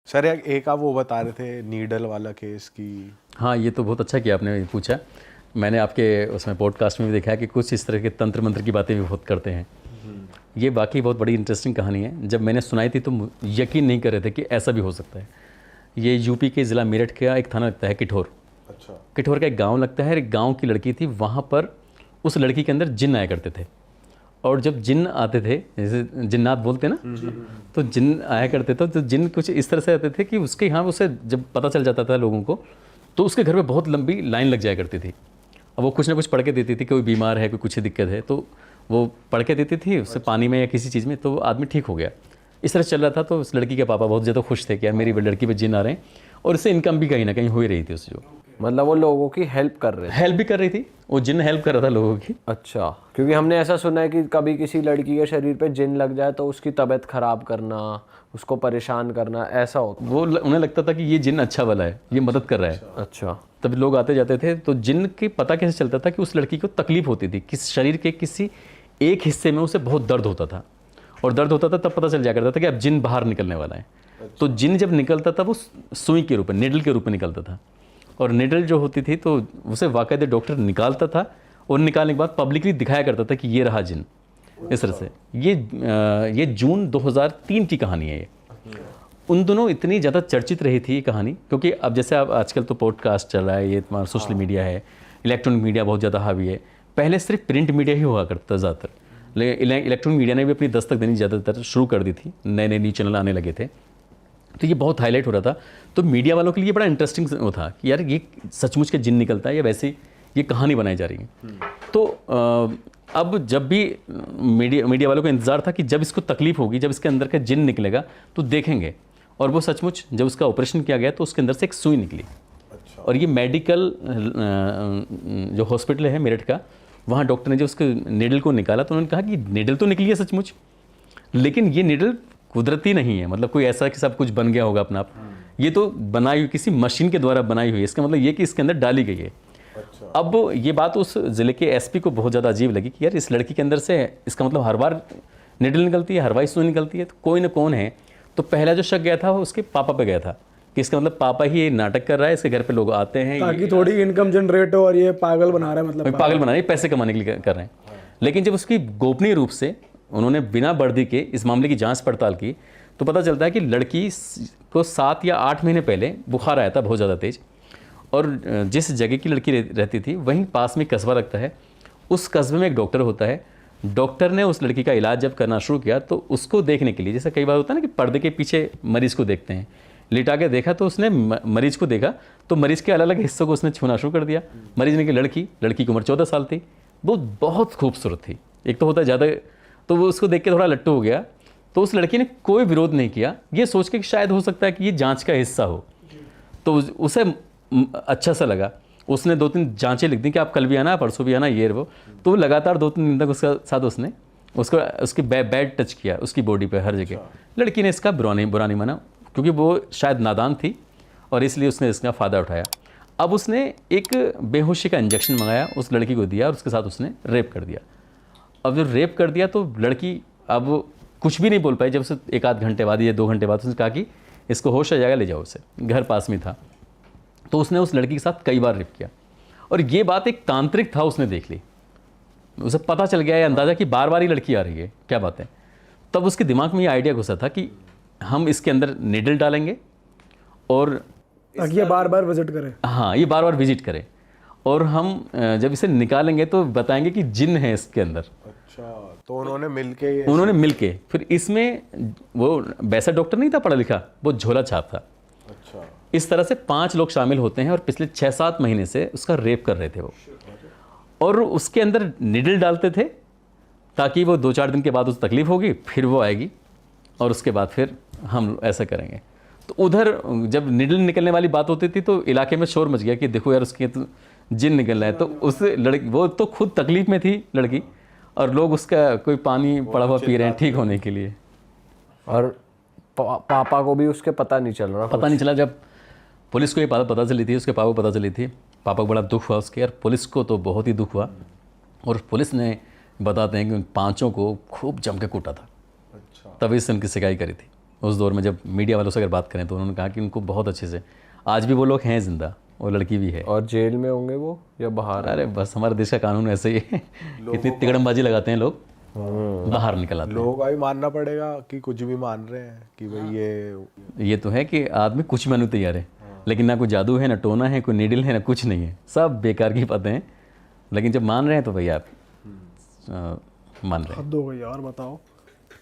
Sir एक आप वो बता रहे थे नीडल वाला केस की। हाँ, ये तो बहुत अच्छा किया आपने पूछा। मैंने आपके उसमें पॉडकास्ट में भी देखा है कि कुछ इस तरह के तंत्र मंत्र की बातें भी बहुत करते हैं। ये वाकई बहुत बड़ी इंटरेस्टिंग कहानी है। जब मैंने सुनाई थी तो यकीन नहीं कर रहे थे कि ऐसा भी हो सकता है। ये यूपी के ज़िला मेरठ का एक थाना लगता है किठौर। अच्छा। किठौर का एक गांव लगता है। एक गांव की लड़की थी, वहाँ पर उस लड़की के अंदर जिन्न आया करते थे। और जब जिन्न आते थे, जैसे जिन्नात बोलते हैं ना, तो जिन्न आया करते थे। तो जिन्न कुछ इस तरह से आते थे कि उसके यहाँ उसे जब पता चल जाता था लोगों को, तो उसके घर पे बहुत लंबी लाइन लग जाया करती थी। अब वो कुछ ना कुछ पढ़ के देती थी, कोई बीमार है, कोई कुछ दिक्कत है, तो वो पढ़ के देती थी उससे पानी में या किसी चीज़ में, तो वो आदमी ठीक हो गया। इस तरह चल रहा था। तो उस लड़की के पापा बहुत ज़्यादा खुश थे कि यार मेरी लड़की पे जिन्न आ रहे हैं, और इससे इनकम भी कहीं ना कहीं हो ही रही थी उससे। जो मतलब वो लोगों की हेल्प कर रहे थे। हेल्प भी कर रही थी, वो जिन्न हेल्प कर रहा था लोगों की। अच्छा, क्योंकि हमने ऐसा सुना है कि कभी किसी लड़की के शरीर पे जिन्न लग जाए तो उसकी तबीयत खराब करना, उसको परेशान करना, ऐसा होता। वो उन्हें लगता था कि ये जिन्न अच्छा वाला है, ये मदद कर रहा है। अच्छा। तब लोग आते जाते थे। तो जिन्न की पता कैसे चलता था कि उस लड़की को तकलीफ होती थी, किस शरीर के किसी एक हिस्से में उसे बहुत दर्द होता था, और दर्द होता था तब पता चल जाया करता था कि अब जिन्न बाहर निकलने वाला है। तो जिन्न जब निकलता था वो सुई के रूप में, निडल के रूप में निकलता था। और निडल जो होती थी तो उसे वाक़ई डॉक्टर निकालता था, और निकालने के बाद पब्लिकली दिखाया करता था कि ये रहा जिन्न। इस तरह से ये जून 2003 की कहानी है। ये उन दोनों इतनी ज़्यादा चर्चित रही थी ये कहानी, क्योंकि अब जैसे अब आजकल तो पॉडकास्ट चल रहा है, ये तुम्हारा सोशल मीडिया है, इलेक्ट्रॉनिक मीडिया बहुत ज़्यादा हावी है। पहले सिर्फ प्रिंट मीडिया ही हुआ करता था ज़्यादातर, लेकिन इलेक्ट्रॉनिक मीडिया ने भी अपनी दस्तक देनी ज़्यादातर शुरू कर दी थी। नए नए न्यूज़ चैनल आने लगे थे, तो ये बहुत हाईलाइट हो रहा था। तो मीडिया वालों के लिए बड़ा इंटरेस्टिंग वो था कि यार ये सचमुच के जिन्न निकलता है या वैसे ये कहानी बनाई जा रही है। तो अब जब भी मीडिया वालों को इंतज़ार था कि जब इसको तकलीफ होगी, जब इसके अंदर का जिन्न निकलेगा तो देखेंगे। और वो सचमुच जब उसका ऑपरेशन किया गया तो उसके अंदर से एक सुई निकली। अच्छा। और ये मेडिकल जो हॉस्पिटल है मेरठ का, वहाँ डॉक्टर ने जब उसके निडल को निकाला तो उन्होंने कहा कि निडल तो निकली है सचमुच, लेकिन ये निडल कुदरती नहीं है। मतलब कोई ऐसा कि सब कुछ बन गया होगा अपना आप, ये तो बनाई हुई किसी मशीन के द्वारा बनाई हुई है। इसका मतलब ये कि इसके अंदर डाली गई है। अच्छा। अब ये बात उस ज़िले के एसपी को बहुत ज़्यादा अजीब लगी कि यार इस लड़की के अंदर से इसका मतलब हर बार निडल निकलती है, हर बार सुई निकलती है, तो कोई ना कौन है। तो पहला जो शक गया था वो उसके पापा पे गया था कि इसका मतलब पापा ही ये नाटक कर रहा है, इसके घर पे लोग आते हैं ताकि थोड़ी इनकम जनरेट हो, और ये पागल बना रहा है, मतलब पागल बना रहे हैं, पैसे कमाने के लिए कर रहे हैं। लेकिन जब उसकी गोपनीय रूप से उन्होंने बिना वर्दी के इस मामले की जांच पड़ताल की तो पता चलता है कि लड़की को 7 या 8 महीने पहले बुखार आया था बहुत ज़्यादा तेज, और जिस जगह की लड़की रहती थी वहीं पास में कस्बा लगता है। उस कस्बे में एक डॉक्टर होता है। डॉक्टर ने उस लड़की का इलाज जब करना शुरू किया तो उसको देखने के लिए, जैसे कई बार होता है ना कि पर्दे के पीछे मरीज़ को देखते हैं, लिटा के देखा तो उसने मरीज़ को देखा तो मरीज़ के अलग अलग हिस्सों को उसने छूना शुरू कर दिया। मरीज़ ने की लड़की की उम्र 14 साल थी, वो बहुत खूबसूरत थी। एक तो होता है ज़्यादा, तो वो उसको देख के थोड़ा लट्टू हो गया। तो उस लड़की ने कोई विरोध नहीं किया, ये सोच के कि शायद हो सकता है कि ये जांच का हिस्सा हो। तो उसे अच्छा सा लगा। उसने 2-3 जांचें लिख दी कि आप कल भी आना, परसों भी आना, ये वो। तो लगातार 2-3 दिन तक उसका साथ उसने उसकी बैड टच किया उसकी बॉडी पे हर जगह। लड़की ने इसका बुरा नहीं माना, क्योंकि वो शायद नादान थी और इसलिए उसने इसका फ़ायदा उठाया। अब उसने एक बेहोशी का इंजेक्शन मंगाया, उस लड़की को दिया और उसके साथ उसने रेप कर दिया। अब जब रेप कर दिया तो लड़की अब कुछ भी नहीं बोल पाई। जब उसे 1-8 घंटे बाद या 2 घंटे बाद उसने कहा कि इसको होश आ जाएगा, ले जाओ उसे, घर पास में था। तो उसने उस लड़की के साथ कई बार रेप किया, और ये बात एक तांत्रिक था, उसने देख ली, उसे पता चल गया, अंदाज़ा कि बार बार ही लड़की आ रही है, क्या बात है। तब उसके दिमाग में ये आइडिया घुसा था कि हम इसके अंदर निडल डालेंगे और ताकि ये बार बार विजिट करे। हाँ, ये बार बार विजिट करे, और हम जब इसे निकालेंगे तो बताएंगे कि जिन्न है इसके अंदर। अच्छा, तो उन्होंने मिलके फिर इसमें, वो वैसा डॉक्टर नहीं था पढ़ा लिखा, वो झोला छाप था। अच्छा। इस तरह से 5 लोग शामिल होते हैं और पिछले 6-7 महीने से उसका रेप कर रहे थे वो, और उसके अंदर निडल डालते थे ताकि वो 2-4 दिन के बाद उसे तकलीफ होगी, फिर वो आएगी और उसके बाद फिर हम ऐसा करेंगे। तो उधर जब निडल निकलने वाली बात होती थी तो इलाके में शोर मच गया कि देखो यार उसके तो जिन निकल रहा है। तो उस लड़की, वो तो खुद तकलीफ में थी लड़की, और लोग उसका कोई पानी पड़ा हुआ पी रहे हैं ठीक होने के लिए। और पापा को भी उसके पता नहीं चला। जब पुलिस को ये बात पता चली थी, उसके पापा को पता चली थी, पापा को बड़ा दुख हुआ उसके, और पुलिस को तो बहुत ही दुख हुआ। और पुलिस ने बताते हैं कि उन 5 को खूब जम के कूटा था। अच्छा। तभी से उनकी शिकायत करी थी। उस दौर में जब मीडिया वालों से अगर बात करें तो उन्होंने कहा कि उनको बहुत अच्छे से, आज भी वो लोग हैं जिंदा, वो लड़की भी है। और जेल में होंगे वो या बाहर? अरे बस हमारे देश का कानून ऐसे ही है, इतनी तिकड़मबाजी लगाते हैं लोग, बाहर निकल आते हैं। लोगों का भी मानना पड़ेगा कि कुछ भी मान रहे हैं कि भाई ये तो है कि आदमी कुछ मानने तैयार है, लेकिन ना कोई जादू है, ना टोना है, कोई नीडल है, ना कुछ नहीं है, सब बेकार की बातें हैं। लेकिन जब मान रहे हैं तो भैया आप मान रहे हैं। हद हो गई यार, बताओ।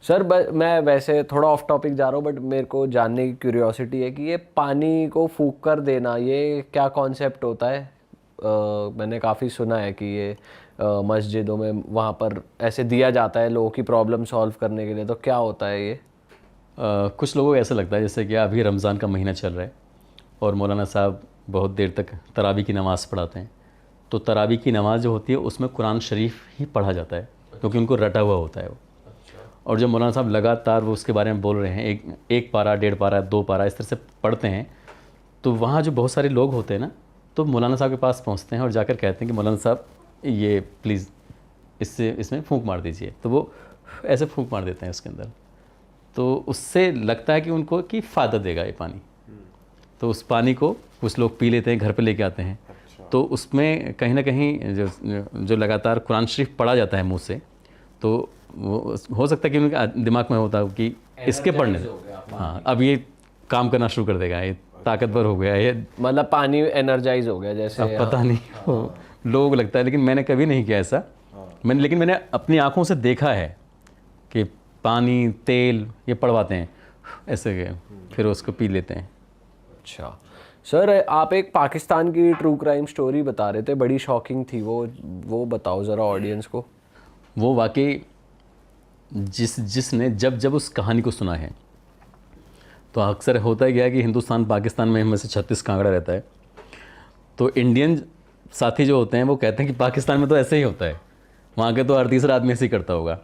सर मैं वैसे थोड़ा ऑफ टॉपिक जा रहा हूँ, बट मेरे को जानने की क्यूरियोसिटी है कि ये पानी को फूंक कर देना, ये क्या कॉन्सेप्ट होता है? मैंने काफ़ी सुना है कि ये मस्जिदों में वहाँ पर ऐसे दिया जाता है लोगों की प्रॉब्लम सॉल्व करने के लिए, तो क्या होता है ये? कुछ लोगों को ऐसा लगता है जैसे कि अभी रमज़ान का महीना चल रहा है और मौलाना साहब बहुत देर तक तरावी की नमाज़ पढ़ाते हैं, तो तरावी की नमाज़ जो होती है उसमें कुरान शरीफ ही पढ़ा जाता है, क्योंकि उनको रटा हुआ होता है वो। और जब मौलाना साहब लगातार वो उसके बारे में बोल रहे हैं, एक पारा, 1.5 पारा, 2 पारा इस तरह से पढ़ते हैं, तो वहाँ जो बहुत सारे लोग होते हैं ना, तो मौलाना साहब के पास पहुँचते हैं और जाकर कहते हैं कि मौलाना साहब ये प्लीज़ इसमें फूंक मार दीजिए। तो वो ऐसे फूंक मार देते हैं उसके अंदर, तो उससे लगता है कि उनको कि फ़ायदा देगा ये पानी। तो उस पानी को कुछ लोग पी लेते हैं, घर पे लेके आते हैं। तो उसमें कहीं ना कहीं जो लगातार कुरान शरीफ पढ़ा जाता है मुंह से, तो वो हो सकता है कि उनके दिमाग में होता हो कि इसके पढ़ने से हाँ अब ये काम करना शुरू कर देगा, ये ताकतवर हो गया, ये मतलब पानी एनर्जाइज हो गया जैसे। अब पता नहीं हो लोगों को लगता है, लेकिन मैंने कभी नहीं किया ऐसा। लेकिन मैंने अपनी आंखों से देखा है कि पानी, तेल ये पड़वाते हैं ऐसे, फिर उसको पी लेते हैं। अच्छा सर, आप एक पाकिस्तान की ट्रू क्राइम स्टोरी बता रहे थे, बड़ी शॉकिंग थी वो बताओ ज़रा ऑडियंस को। वो वाकई जिसने जब उस कहानी को सुना है, तो अक्सर होता है क्या कि हिंदुस्तान पाकिस्तान में से 36 कांगड़ा रहता है, तो इंडियन साथी जो होते हैं वो कहते हैं कि पाकिस्तान में तो ऐसे ही होता है, वहाँ के तो हर तीसरा आदमी ऐसे ही करता होगा।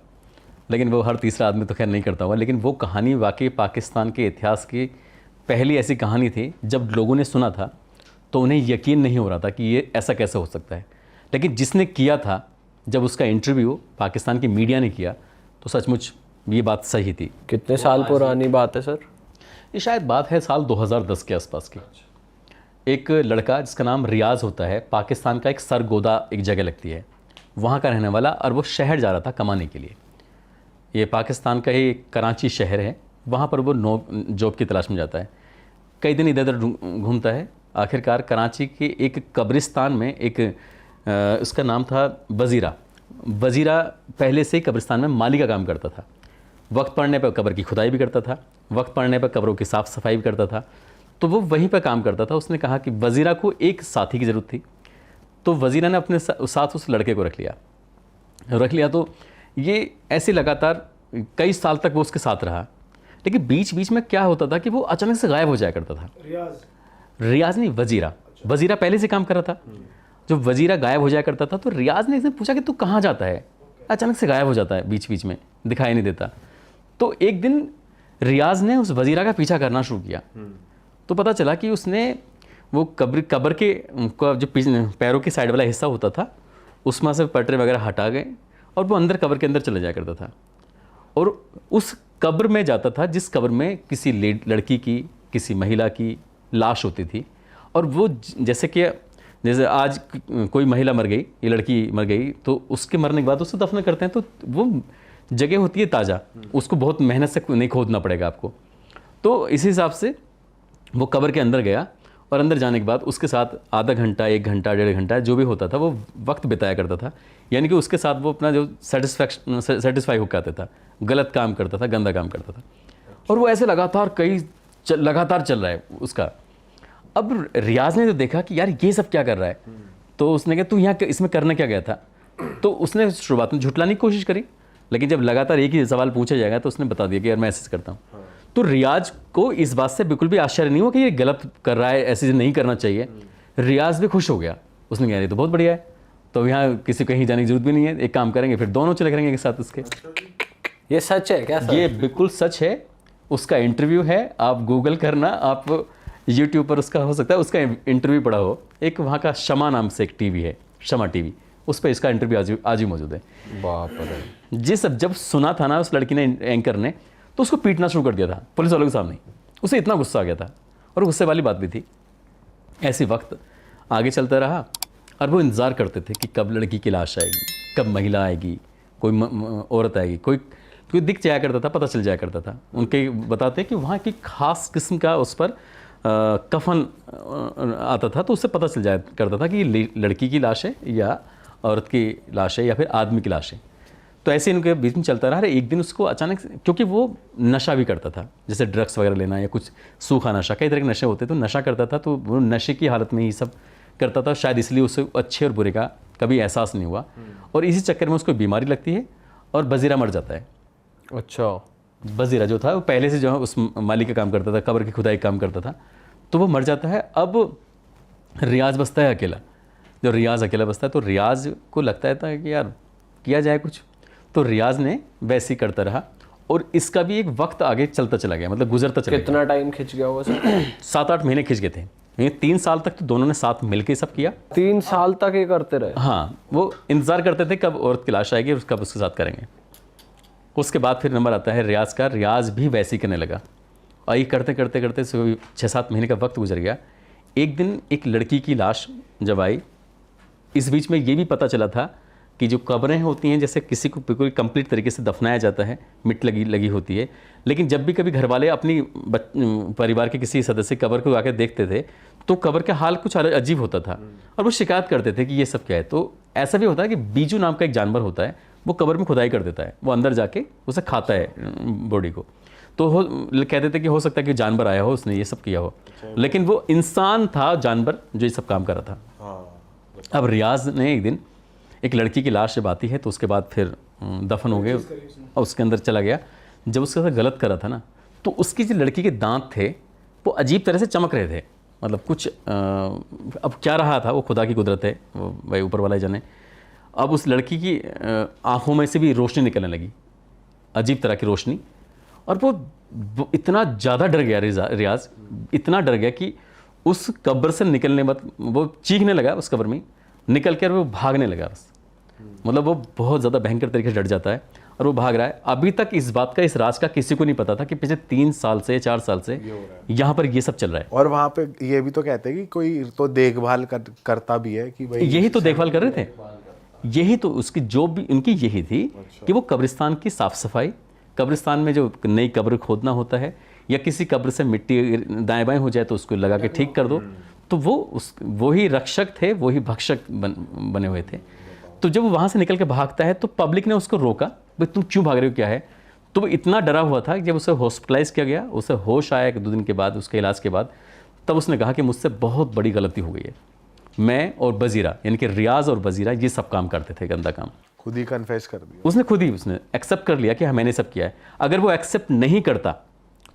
लेकिन वो हर तीसरा आदमी तो खैर नहीं करता होगा, लेकिन वो कहानी वाकई पाकिस्तान के इतिहास की पहली ऐसी कहानी थी। जब लोगों ने सुना था तो उन्हें यकीन नहीं हो रहा था कि ये ऐसा कैसे हो सकता है, लेकिन जिसने किया था, जब उसका इंटरव्यू पाकिस्तान की मीडिया ने किया, तो सचमुच ये बात सही थी। कितने साल पुरानी बात है सर? ये शायद बात है साल 2010 के आसपास की। एक लड़का जिसका नाम रियाज होता है, पाकिस्तान का एक सरगोदा एक जगह लगती है, वहाँ का रहने वाला, और वो शहर जा रहा था कमाने के लिए। ये पाकिस्तान का ही कराची शहर है, वहाँ पर वो जॉब की तलाश में जाता है। कई दिन इधर उधर घूमता है, आखिरकार कराची के एक कब्रिस्तान में उसका नाम था वज़ीरा पहले से ही कब्रिस्तान में माली का काम करता था। वक्त पड़ने पर कब्र की खुदाई भी करता था, वक्त पड़ने पर कब्रों की साफ़ सफाई भी करता था, तो वो वहीं पर काम करता था। उसने कहा कि वज़ीरा को एक साथी की ज़रूरत थी, तो वज़ीरा ने अपने साथ उस लड़के को रख लिया। तो ये ऐसे लगातार कई साल तक वो उसके साथ रहा, लेकिन बीच बीच में क्या होता था कि वो अचानक से गायब हो जाया करता था। रियाज नहीं, वज़ीरा पहले से काम कर रहा था। जब वज़ीरा गायब हो जाया करता था, तो रियाज ने इसने पूछा कि तू कहाँ जाता है, अचानक से गायब हो जाता है, बीच बीच में दिखाई नहीं देता। तो एक दिन रियाज ने उस वज़ीरा का पीछा करना शुरू किया, तो पता चला कि उसने वो कब्र के जो पैरों के साइड वाला हिस्सा होता था, उसमें से पटरे वगैरह हटा गए और वो अंदर कब्र के अंदर चले जाया करता था, और उस कब्र में जाता था जिस कब्र में किसी लड़की की, किसी महिला की लाश होती थी। और वो जैसे आज कोई महिला मर गई, ये लड़की मर गई, तो उसके मरने के बाद उसे दफन करते हैं, तो वो जगह होती है ताज़ा, उसको बहुत मेहनत से नहीं खोदना पड़ेगा आपको। तो इस हिसाब से वो कब्र के अंदर गया, और अंदर जाने के बाद उसके साथ आधा घंटा, 1 घंटा, 1.5 घंटा जो भी होता था वो वक्त बिताया करता था। यानी कि उसके साथ वो अपना जो सेटिस्फाई होकर आता था, गलत काम करता था, गंदा काम करता था, और वो ऐसे लगातार चल रहा है उसका। अब रियाज ने तो देखा कि यार ये सब क्या कर रहा है, तो उसने कहा तू यहाँ इसमें करने क्या गया था। तो उसने शुरुआत में झुटलाने की कोशिश करी, लेकिन जब लगातार एक ही सवाल पूछा जाएगा तो उसने बता दिया कि यार मैं ऐसे करता हूँ। तो रियाज को इस बात से बिल्कुल भी आश्चर्य नहीं हुआ कि ये गलत कर रहा है, ऐसे नहीं करना चाहिए। रियाज भी खुश हो गया, उसने कहा ये तो बहुत बढ़िया है, तो यहाँ किसी कहीं जाने की जरूरत भी नहीं है, एक काम करेंगे फिर दोनों चले करेंगे एक साथ उसके। ये सच है क्या सर? ये बिल्कुल सच है, उसका इंटरव्यू है, आप गूगल करना, आप यूट्यूब पर उसका हो सकता है उसका इंटरव्यू पड़ा हो। एक वहाँ का शमा नाम से एक टीवी है, शमा टीवी, उस पर इसका इंटरव्यू आज ही मौजूद है। बाप रे। जब सुना था ना उस लड़की ने, एंकर ने, तो तो उसको पीटना शुरू कर दिया था पुलिस वालों के सामने। उसे इतना गुस्सा आ गया था, और गुस्से वाली बात भी थी। ऐसी वक्त आगे चलता रहा और वो इंतज़ार करते थे कि कब लड़की की लाश आएगी, कब महिला आएगी, कोई औरत आएगी, कोई दिख जाया करता था, पता चल जाया करता था। उनके बताते कि वहाँ की खास किस्म का उस पर कफन आता था, तो उससे पता चल जाया करता था कि लड़की की लाश है या औरत की लाश है या फिर आदमी की लाश है। तो ऐसे इनके बीच में चलता रहा। एक दिन उसको अचानक, क्योंकि वो नशा भी करता था, जैसे ड्रग्स वगैरह लेना या कुछ सूखा नशा, कई तरह के नशे होते, तो नशा करता था, तो वो नशे की हालत में ही सब करता था। शायद इसलिए उसे अच्छे और बुरे का कभी एहसास नहीं हुआ, और इसी चक्कर में उसको बीमारी लगती है और बजीरा मर जाता है। अच्छा। बजीरा जो था वो पहले से जो है उस माली का काम करता था, कब्र की खुदाई का काम करता था, तो वो मर जाता है। अब रियाज बसता है अकेला। जब रियाज अकेला बसता है तो रियाज को लगता है था कि यार किया जाए कुछ, तो रियाज ने वैसे ही करता रहा, और इसका भी एक वक्त आगे चलता चला गया, मतलब गुजरता चला गया। कितना टाइम खिंच गया होगा सर? 7-8 महीने खिंच गए थे। ये 3 साल तक तो दोनों ने साथ मिलकर सब किया। 3 साल तक ये करते रहे? हाँ, वो इंतज़ार करते थे कब औरत की लाश आएगी और कब उसके साथ करेंगे। उसके बाद फिर नंबर आता है रियाज का। रियाज भी वैसे ही करने लगा, और ये करते करते करते 6-7 महीने का वक्त गुजर गया। एक दिन एक लड़की की लाश जब आई, इस बीच में ये भी पता चला था कि जो कब्रें होती हैं, जैसे किसी को बिल्कुल कंप्लीट तरीके से दफनाया जाता है, मिट लगी होती है, लेकिन जब भी कभी घर वाले अपनी परिवार के किसी सदस्य कब्र को आकर देखते थे तो कब्र का हाल कुछ अजीब होता था, और वो शिकायत करते थे कि ये सब क्या है। तो ऐसा भी होता है कि बीजू नाम का एक जानवर होता है, वो कब्र में खुदाई कर देता है, वो अंदर जाके उसे खाता है बॉडी को। तो कहते थे कि हो सकता है कि जानवर आया हो, उसने ये सब किया हो, लेकिन वो इंसान था जानवर जो ये सब काम कर रहा था। अब रियाज ने एक दिन एक लड़की की लाश जब आती है तो उसके बाद फिर दफन हो गए और उसके अंदर चला गया। जब उसके साथ गलत करा था ना, तो उसकी जो लड़की के दांत थे वो अजीब तरह से चमक रहे थे, मतलब कुछ अब क्या रहा था वो खुदा की कुदरत है, वो भाई ऊपर वाला ही जाने। अब उस लड़की की आंखों में से भी रोशनी निकलने लगी, अजीब तरह की रोशनी, और वो इतना ज़्यादा डर गया रियाज, इतना डर गया कि उस कब्र से निकलने बाद वो चीखने लगा, उस कब्र में निकल कर वो भागने लगा बस। मतलब वो बहुत ज़्यादा भयंकर तरीके से डर जाता है और वो भाग रहा है। अभी तक इस बात का, इस राज का किसी को नहीं पता था कि पिछले 3 साल से 4 साल से यहाँ पर ये सब चल रहा है। और वहाँ पे ये भी तो कहते हैं कि कोई तो देखभाल करता भी है कि भाई यही तो देखभाल कर रहे थे, यही तो उसकी जो भी उनकी यही थी कि वो कब्रिस्तान की साफ सफाई, कब्रिस्तान में जो नई कब्र खोदना होता है या किसी कब्र से मिट्टी दाएं बाएं हो जाए तो उसको लगा के ठीक कर दो, तो वो ही रक्षक थे, वो ही भक्षक बने हुए थे। तो जब वो वहाँ से निकल के भागता है तो पब्लिक ने उसको रोका, भाई तुम क्यों भाग रहे हो, क्या है। तो वो इतना डरा हुआ था कि जब उसे हॉस्पिटलाइज किया गया, उसे होश आया 1-2 दिन के बाद, उसके इलाज के बाद, तब उसने कहा कि मुझसे बहुत बड़ी गलती हो गई है। मैं और बजीरा, यानी कि रियाज और बजीरा, ये सब काम करते थे, गंदा काम। खुद ही कन्फेस कर दिया उसने, खुद ही उसने एक्सेप्ट कर लिया कि हाँ मैंने सब किया है। अगर वो एक्सेप्ट नहीं करता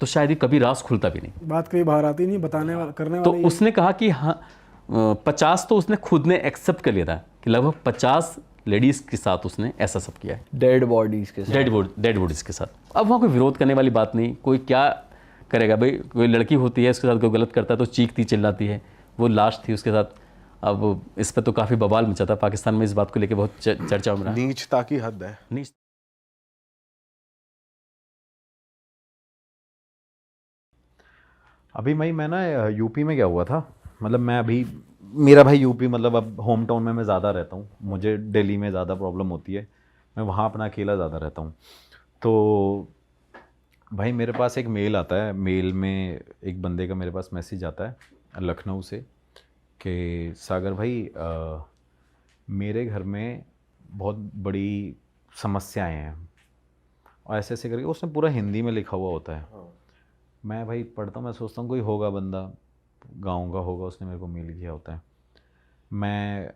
तो शायद ही कभी राज खुलता भी नहीं, बात कभी बाहर आती नहीं, करने तो वाले उसने कहा कि हाँ 50 तो उसने खुद ने एक्सेप्ट कर लिया था कि लगभग 50 लेडीज़ के साथ उसने ऐसा सब किया है, डेड बॉडीज़ के साथ, डेड बॉडीज़ के साथ। अब वहाँ कोई विरोध करने वाली बात नहीं, कोई क्या करेगा भाई, कोई लड़की होती है उसके साथ कोई गलत करता है तो चीखती चिल्लाती है, वो लाश थी उसके साथ। अब इस पर तो काफ़ी बवाल मचा था पाकिस्तान में, इस बात को लेकर बहुत चर्चा हो रहा है। नीचता की हद है। नीच अभी मैं ना यूपी में क्या हुआ था, मतलब मैं अभी, मेरा भाई यूपी, मतलब अब होम टाउन में मैं ज़्यादा रहता हूँ, मुझे दिल्ली में ज़्यादा प्रॉब्लम होती है, मैं वहाँ अपना अकेला ज़्यादा रहता हूँ। तो भाई मेरे पास एक मेल आता है, मेल में एक बंदे का मेरे पास मैसेज आता है लखनऊ से कि सागर भाई मेरे घर में बहुत बड़ी समस्याएं हैं, और ऐसे ऐसे करके उसने पूरा हिंदी में लिखा हुआ होता है। मैं भाई पढ़ता हूँ, मैं सोचता हूँ कोई होगा बंदा, गांव का होगा, उसने मेरे को मेल किया होता है। मैं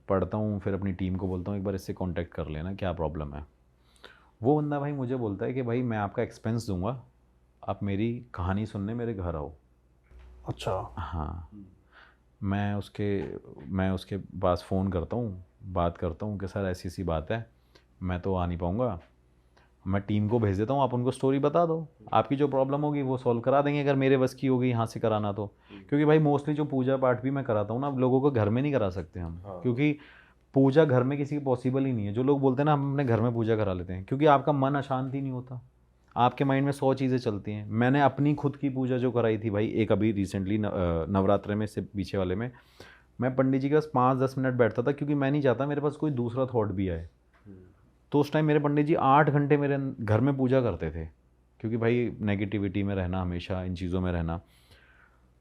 पढ़ता हूँ, फिर अपनी टीम को बोलता हूँ एक बार इससे कांटेक्ट कर लेना, क्या प्रॉब्लम है। वो बंदा भाई मुझे बोलता है कि भाई मैं आपका एक्सपेंस दूंगा, आप मेरी कहानी सुनने मेरे घर आओ। अच्छा। हाँ, मैं उसके पास फ़ोन करता हूँ, बात करता हूँ कि सर ऐसी ऐसी बात है, मैं तो आ नहीं पाऊँगा, मैं टीम को भेज देता हूँ, आप उनको स्टोरी बता दो, आपकी जो प्रॉब्लम होगी वो सॉल्व करा देंगे, अगर मेरे बस की होगी यहाँ से कराना तो। क्योंकि भाई मोस्टली जो पूजा पाठ भी मैं कराता हूँ ना, लोगों को घर में नहीं करा सकते हम, क्योंकि पूजा घर में किसी की पॉसिबल ही नहीं है। जो लोग बोलते हैं ना हम अपने घर में पूजा करा लेते हैं, क्योंकि आपका मन अशांत ही नहीं होता, आपके माइंड में 100 चीज़ें चलती हैं। मैंने अपनी खुद की पूजा जो कराई थी भाई, एक अभी रिसेंटली नवरात्रे में से पीछे वाले में, मैं पंडित जी के पास 5-10 मिनट बैठता था, क्योंकि मैं नहीं चाहता मेरे पास कोई दूसरा थॉट भी आए। तो उस टाइम मेरे पंडित जी 8 घंटे मेरे घर में पूजा करते थे, क्योंकि भाई नेगेटिविटी में रहना, हमेशा इन चीज़ों में रहना।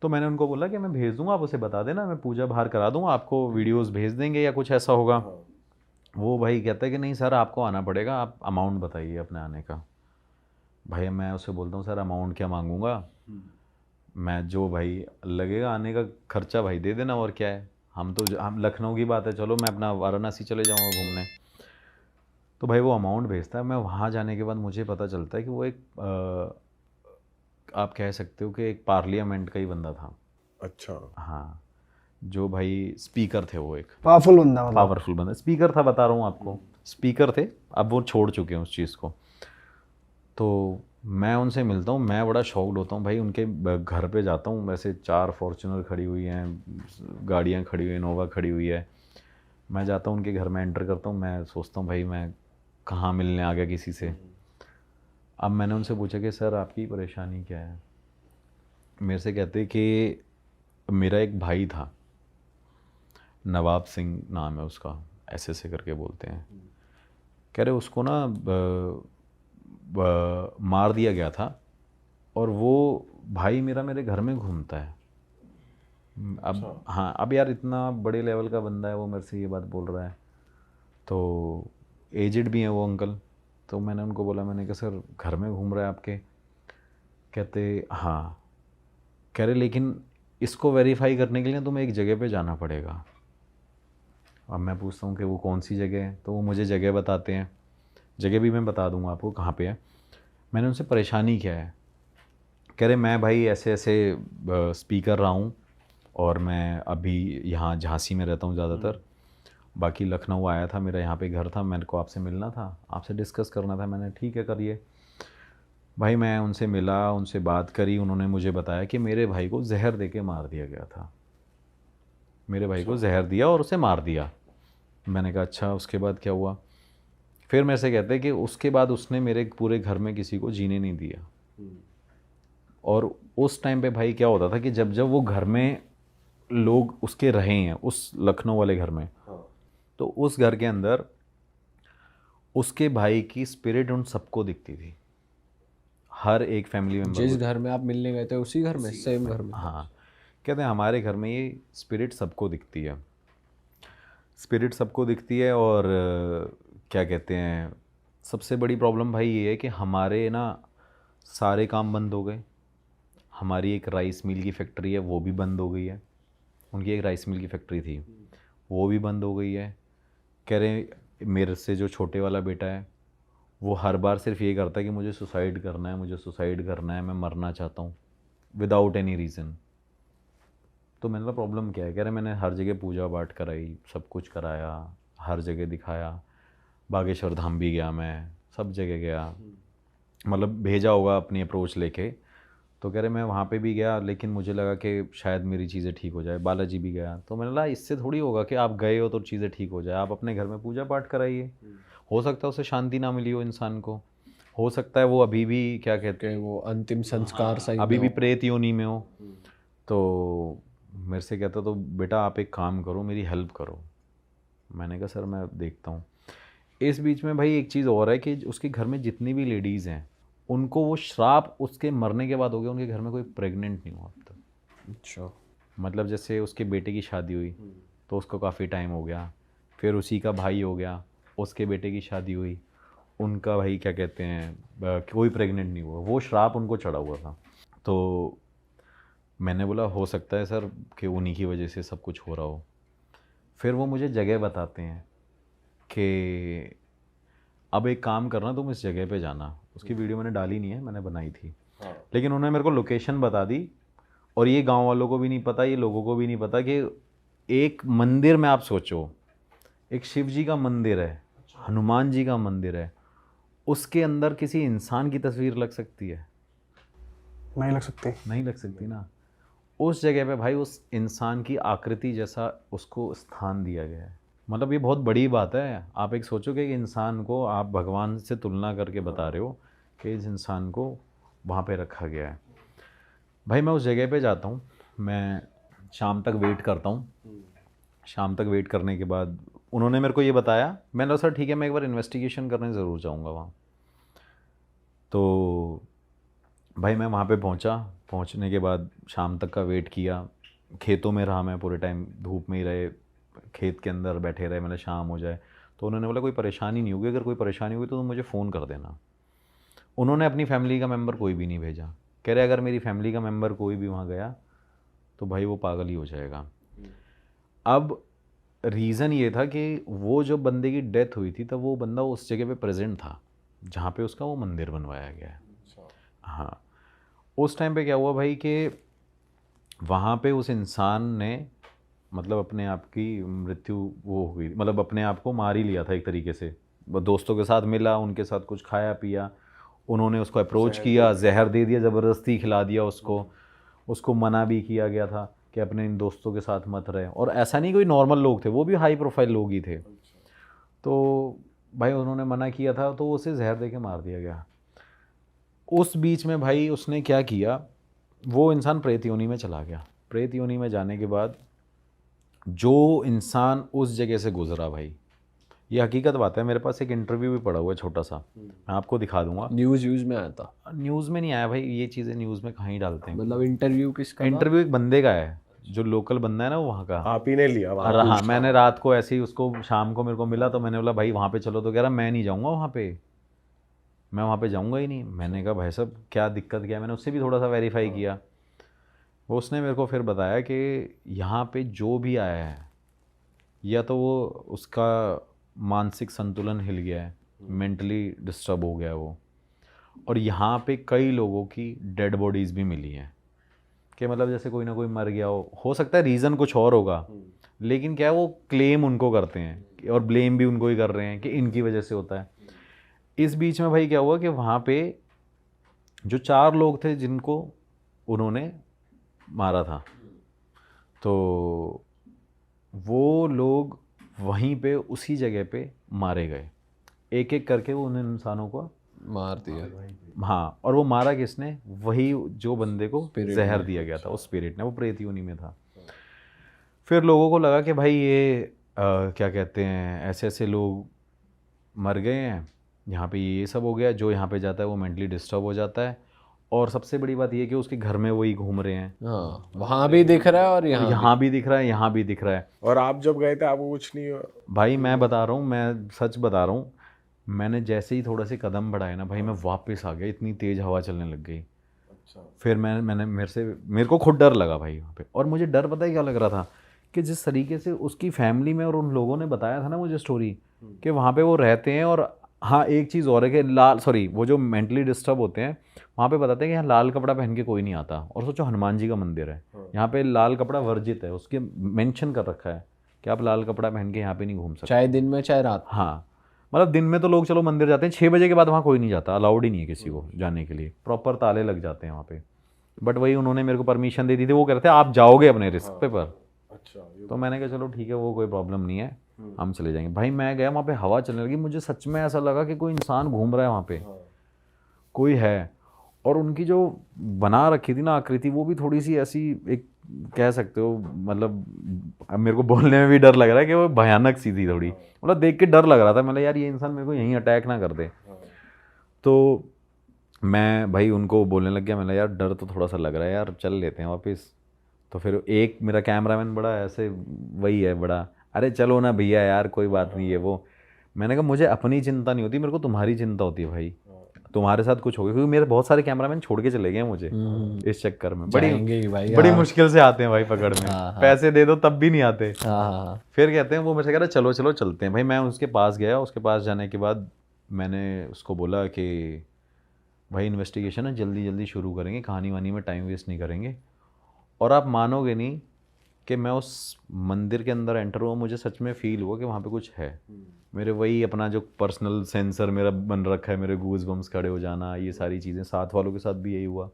तो मैंने उनको बोला कि मैं भेज दूंगा, आप उसे बता देना, मैं पूजा बाहर करा दूंगा, आपको वीडियोस भेज देंगे या कुछ ऐसा होगा। वो भाई कहता है कि नहीं सर आपको आना पड़ेगा, आप अमाउंट बताइए अपने आने का। भाई मैं उसे बोलता हूँ सर अमाउंट क्या मांगूंगा, मैं जो भाई लगेगा आने का खर्चा भाई दे देना, और क्या है। हम लखनऊ की बात है, चलो मैं अपना वाराणसी चले जाऊँगा घूमने। तो भाई वो अमाउंट भेजता है। मैं वहाँ जाने के बाद मुझे पता चलता है कि वो एक आप कह सकते हो कि एक पार्लियामेंट का ही बंदा था। अच्छा। हाँ, जो भाई स्पीकर थे, वो एक पावरफुल बंदा मतलब। पावरफुल बंदा स्पीकर था, बता रहा हूँ आपको, स्पीकर थे। अब वो छोड़ चुके हैं उस चीज़ को। तो मैं उनसे मिलता हूँ, मैं बड़ा शॉक्ड होता हूँ भाई। उनके घर पे जाता हूँ, वैसे 4 फॉर्च्यूनर खड़ी हुई हैं, गाड़ियाँ खड़ी हुई हैं, इनोवा खड़ी हुई है। मैं जाता हूँ उनके घर में, एंटर करता हूँ, मैं सोचता हूँ भाई मैं कहाँ मिलने आ गया किसी से। अब मैंने उनसे पूछा कि सर आपकी परेशानी क्या है। मेरे से कहते कि मेरा एक भाई था, नवाब सिंह नाम है उसका, ऐसे करके बोलते हैं। कह रहे उसको ना मार दिया गया था, और वो भाई मेरा मेरे घर में घूमता है। अब हाँ, अब यार इतना बड़े लेवल का बंदा है वो, मेरे से ये बात बोल रहा है। तो एजिड भी हैं वो अंकल। तो मैंने उनको बोला, मैंने कहा सर घर में घूम रहा है आपके। कहते हाँ। कह रहे लेकिन इसको वेरीफाई करने के लिए तुम्हें एक जगह पे जाना पड़ेगा। अब मैं पूछता हूँ कि वो कौन सी जगह है, तो वो मुझे जगह बताते हैं। जगह भी मैं बता दूँगा आपको कहाँ पे है। मैंने उनसे परेशानी क्या है। कह रहे मैं भाई ऐसे ऐसे स्पीकर रहा हूँ, और मैं अभी यहाँ झांसी में रहता हूँ ज़्यादातर, बाकी लखनऊ आया था, मेरा यहाँ पे घर था, मेरे को आपसे मिलना था, आपसे डिस्कस करना था। मैंने ठीक है करिए। भाई मैं उनसे मिला, उनसे बात करी। उन्होंने मुझे बताया कि मेरे भाई को जहर दे के मार दिया गया था। मेरे भाई को जहर दिया और उसे मार दिया। मैंने कहा अच्छा, उसके बाद क्या हुआ। फिर मेरे से कहते हैं कि उसके बाद उसने मेरे पूरे घर में किसी को जीने नहीं दिया। और उस टाइम पे भाई क्या होता था कि जब जब वो घर में लोग उसके रहे हैं, उस लखनऊ वाले घर में, तो उस घर के अंदर उसके भाई की स्पिरिट उन सबको दिखती थी, हर एक फैमिली मेम्बर जिस घर में आप मिलने गए थे उसी घर में, सेम घर में? हाँ, कहते हैं हमारे घर में ये स्पिरिट सबको दिखती है, स्पिरिट सबको दिखती है। और क्या कहते हैं, सबसे बड़ी प्रॉब्लम भाई ये है कि हमारे ना सारे काम बंद हो गए। हमारी एक राइस मिल की फैक्ट्री है, वो भी बंद हो गई है। उनकी एक राइस मिल की फैक्ट्री थी, वो भी बंद हो गई है। कह रहे मेरे से जो छोटे वाला बेटा है, वो हर बार सिर्फ ये करता है कि मुझे सुसाइड करना है, मुझे सुसाइड करना है, मैं मरना चाहता हूँ, विदाउट एनी रीज़न। तो मैंने कहा प्रॉब्लम क्या है। कह रहे मैंने हर जगह पूजा पाठ कराई, सब कुछ कराया, हर जगह दिखाया, बागेश्वर धाम भी गया, मैं सब जगह गया, मतलब भेजा होगा अपनी अप्रोच लेके। तो कह रहे मैं वहाँ पे भी गया, लेकिन मुझे लगा कि शायद मेरी चीज़ें ठीक हो जाए। बालाजी भी गया, तो मैंने कहा इससे थोड़ी होगा कि आप गए हो तो चीज़ें ठीक हो जाए। आप अपने घर में पूजा पाठ कराइए, हो सकता है उसे शांति ना मिली हो इंसान को, हो सकता है वो अभी भी क्या कहते हैं, वो अंतिम संस्कार सही अभी भी प्रेत योनि में हो। तो मेरे से कहता तो बेटा आप एक काम करो, मेरी हेल्प करो। मैंने कहा सर मैं देखता हूँ। इस बीच में भाई एक चीज़ और है कि उसके घर में जितनी भी लेडीज़ हैं, उनको वो श्राप उसके मरने के बाद हो गया, उनके घर में कोई प्रेग्नेंट नहीं हुआ अब तक। अच्छा। मतलब जैसे उसके बेटे की शादी हुई तो उसको काफ़ी टाइम हो गया, फिर उसी का भाई हो गया, उसके बेटे की शादी हुई, उनका भाई क्या कहते हैं कोई प्रेग्नेंट नहीं हुआ, वो श्राप उनको चढ़ा हुआ था। तो मैंने बोला हो सकता है सर कि उन्हीं की वजह से सब कुछ हो रहा हो। फिर वो मुझे जगह बताते हैं कि अब एक काम करना, तुम इस जगह पे जाना। उसकी वीडियो मैंने डाली नहीं है, मैंने बनाई थी, लेकिन उन्होंने मेरे को लोकेशन बता दी। और ये गांव वालों को भी नहीं पता, ये लोगों को भी नहीं पता कि एक मंदिर में आप सोचो, एक शिव जी का मंदिर है, हनुमान जी का मंदिर है, उसके अंदर किसी इंसान की तस्वीर लग सकती है? नहीं लग सकती। नहीं लग सकती ना। उस जगह पे भाई उस इंसान की आकृति जैसा उसको स्थान दिया गया है। मतलब ये बहुत बड़ी बात है। आप एक सोचो कि एक इंसान को आप भगवान से तुलना करके बता रहे हो कि इस इंसान को वहाँ पे रखा गया है। भाई मैं उस जगह पे जाता हूँ, मैं शाम तक वेट करता हूँ। शाम तक वेट करने के बाद उन्होंने मेरे को ये बताया, मैंने कहा सर ठीक है मैं एक बार इन्वेस्टिगेशन करने ज़रूर जाऊँगा वहाँ। तो भाई मैं वहाँ पे पहुँचा, पहुँचने के बाद शाम तक का वेट किया, खेतों में रहा मैं पूरे टाइम, धूप में ही रहे, खेत के अंदर बैठे रहे, मतलब शाम हो जाए। तो उन्होंने बोला कोई परेशानी नहीं होगी, अगर कोई परेशानी हुई तो तुम मुझे फ़ोन कर देना। उन्होंने अपनी फैमिली का मेंबर कोई भी नहीं भेजा, कह रहे अगर मेरी फैमिली का मेंबर कोई भी वहाँ गया तो भाई वो पागल ही हो जाएगा। अब रीज़न ये था कि वो जो बंदे की डेथ हुई थी तब वो बंदा उस जगह पे प्रेजेंट था जहाँ पे उसका वो मंदिर बनवाया गया है। हाँ, उस टाइम पे क्या हुआ भाई कि वहाँ पे उस इंसान ने मतलब अपने आप की मृत्यु वो हो गई, मतलब अपने आप को मार ही लिया था एक तरीके से। वो दोस्तों के साथ मिला, उनके साथ कुछ खाया पिया, उन्होंने उसको अप्रोच किया, जहर दे दिया, ज़बरदस्ती खिला दिया उसको मना भी किया गया था कि अपने इन दोस्तों के साथ मत रहे। और ऐसा नहीं कोई नॉर्मल लोग थे, वो भी हाई प्रोफाइल लोग ही थे। तो भाई उन्होंने मना किया था तो उसे जहर दे के मार दिया गया। उस बीच में भाई उसने क्या किया, वो इंसान प्रेत योनि में चला गया। प्रेत योनि में जाने के बाद जो इंसान उस जगह से गुजरा भाई, ये हकीकत बात है, मेरे पास एक इंटरव्यू भी पड़ा हुआ है छोटा सा, मैं आपको दिखा दूंगा। न्यूज़ में आया था? न्यूज़ में नहीं आया भाई, ये चीज़ें न्यूज़ में कहाँ ही डालते हैं। मतलब इंटरव्यू किसका था? इंटरव्यू एक बंदे का है जो लोकल बंदा है ना, वो वहाँ का। आप ही ने लिया वहाँ? और हाँ, मैंने रात को ऐसे ही उसको, शाम को मेरे को मिला तो मैंने बोला भाई वहाँ पे चलो, तो कह रहा मैं नहीं जाऊँगा वहाँ पे, मैं वहाँ पे जाऊँगा ही नहीं। मैंने कहा भाई साहब क्या दिक्कत क्या है, मैंने उससे भी थोड़ा सा वेरीफाई किया। वो उसने मेरे को फिर बताया कि यहाँ पे जो भी आया है या तो वो उसका मानसिक संतुलन हिल गया है, मेंटली डिस्टर्ब हो गया है वो, और यहाँ पे कई लोगों की डेड बॉडीज़ भी मिली हैं कि मतलब जैसे कोई ना कोई मर गया हो सकता है रीज़न कुछ और होगा, लेकिन क्या है वो क्लेम उनको करते हैं और ब्लेम भी उनको ही कर रहे हैं कि इनकी वजह से होता है। इस बीच में भाई क्या हुआ कि वहाँ पे जो 4 लोग थे जिनको उन्होंने मारा था, तो वो लोग वहीं पे उसी जगह पे मारे गए, एक एक करके वो उन इंसानों को मार दिया। हाँ, और वो मारा किसने, वही जो बंदे को जहर दिया गया था, उस स्पिरिट ने, वो प्रेत योनि में था। फिर लोगों को लगा कि भाई ये क्या कहते हैं, ऐसे ऐसे लोग मर गए हैं, यहाँ पे ये सब हो गया, जो यहाँ पे जाता है वो मेंटली डिस्टर्ब हो जाता है, और सबसे बड़ी बात ये कि उसके घर में वही घूम रहे हैं। हाँ, वहाँ भी दिख रहा है और यहाँ भी दिख रहा है, यहाँ भी दिख रहा है। और आप जब गए थे आपको कुछ नहीं हुआ? भाई मैं बता रहा हूँ, मैं सच बता रहा हूँ, मैंने जैसे ही थोड़ा से कदम बढ़ाए ना भाई, मैं वापस आ गया, इतनी तेज़ हवा चलने लग गई। फिर मैंने मेरे को खुद डर लगा भाई वहाँ पे। और मुझे डर पता है क्या लग रहा था कि जिस तरीके से उसकी फैमिली में और उन लोगों ने बताया था ना मुझे स्टोरी कि वहाँ पे वो रहते हैं, और हाँ एक चीज़ और है कि वो जो मेंटली डिस्टर्ब होते हैं वहाँ पे बताते हैं कि यहाँ लाल कपड़ा पहन के कोई नहीं आता। और सोचो हनुमान जी का मंदिर है, यहाँ पे लाल कपड़ा वर्जित है, उसके मेंशन कर रखा है कि आप लाल कपड़ा पहन के यहाँ पे नहीं घूम सकते, चाहे दिन में चाहे रात। हाँ, मतलब दिन में तो लोग चलो मंदिर जाते हैं, 6 बजे के बाद वहाँ कोई नहीं जाता, अलाउड ही नहीं है किसी को जाने के लिए, प्रॉपर ताले लग जाते हैं वहाँ पे। बट वही उन्होंने मेरे को परमिशन दे दी थी, वो कह रहे थे आप जाओगे अपने रिस्क पे पर। अच्छा, तो मैंने कहा चलो ठीक है, वो कोई प्रॉब्लम नहीं है, हम चले जाएंगे। भाई मैं गया वहाँ पे, हवा चलने लगी, मुझे सच में ऐसा लगा कि कोई इंसान घूम रहा है वहाँ पे, कोई है। और उनकी जो बना रखी थी ना आकृति, वो भी थोड़ी सी ऐसी, एक कह सकते हो, मतलब अब मेरे को बोलने में भी डर लग रहा है कि वो भयानक सी थी थोड़ी, मतलब देख के डर लग रहा था। मतलब यार ये इंसान मेरे को यहीं अटैक ना कर दे। तो मैं भाई उनको बोलने लग गया, मैंने यार डर तो थोड़ा सा लग रहा है यार, चल लेते हैं वापस। तो फिर एक मेरा कैमरामैन बड़ा ऐसे वही है बड़ा, अरे चलो ना भैया यार कोई बात नहीं है वो। मैंने कहा मुझे अपनी चिंता नहीं होती, मेरे को तुम्हारी चिंता होती है भाई, तुम्हारे साथ कुछ हो गया, क्योंकि मेरे बहुत सारे कैमरामैन छोड़ के चले गए मुझे इस चक्कर में। बड़ी मुश्किल से आते हैं भाई पकड़ में, पैसे दे दो तब भी नहीं आते। फिर कहते हैं, वो मेरे से कह रहा चलो चलो चलते हैं। भाई मैं उसके पास गया, उसके पास जाने के बाद मैंने उसको बोला कि भाई इन्वेस्टिगेशन है, जल्दी जल्दी शुरू करेंगे, कहानी वानी में टाइम वेस्ट नहीं करेंगे। और आप मानोगे नहीं कि मैं उस मंदिर के अंदर एंटर हुआ, मुझे सच में फील हुआ कि वहाँ पे कुछ है। मेरे वही अपना जो पर्सनल सेंसर मेरा बन रखा है, मेरे गूज बम्स खड़े हो जाना, ये सारी चीज़ें, साथ वालों के साथ भी यही हुआ।